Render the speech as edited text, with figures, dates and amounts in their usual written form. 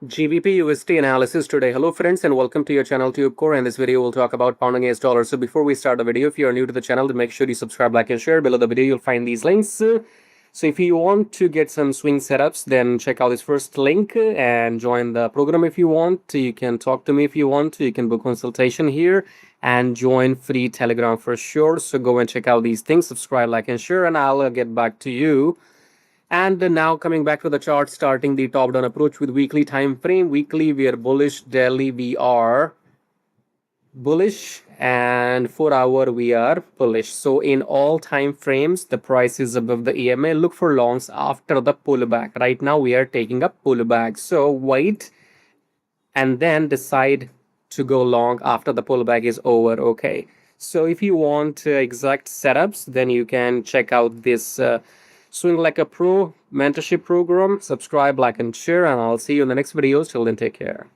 GBPUSD analysis today. Hello friends and welcome to your channel TubeCore. In this video we'll talk about pound against dollar. So before we start the video, if you are new to the channel, then make sure you subscribe, like and share. Below the video you'll find these links. So if you want to get some swing setups, then check out this first link and join the program if you want. You can talk to me if you want. You can book consultation here and join free Telegram for sure. So go and check out these things, subscribe, like and share, and I'll get back to you. And now coming back to the chart, starting the top down approach with weekly time frame. Weekly we are bullish, daily we are bullish, and 4 hour we are bullish. So in all time frames the price is above the EMA. Look for longs after the pullback. Right now we are taking a pullback, so wait and then decide to go long after the pullback is over. Okay, so if you want exact setups, then you can check out this Swing Like a Pro mentorship program. Subscribe, like and share, and I'll see you in the next videos. Till then, take care.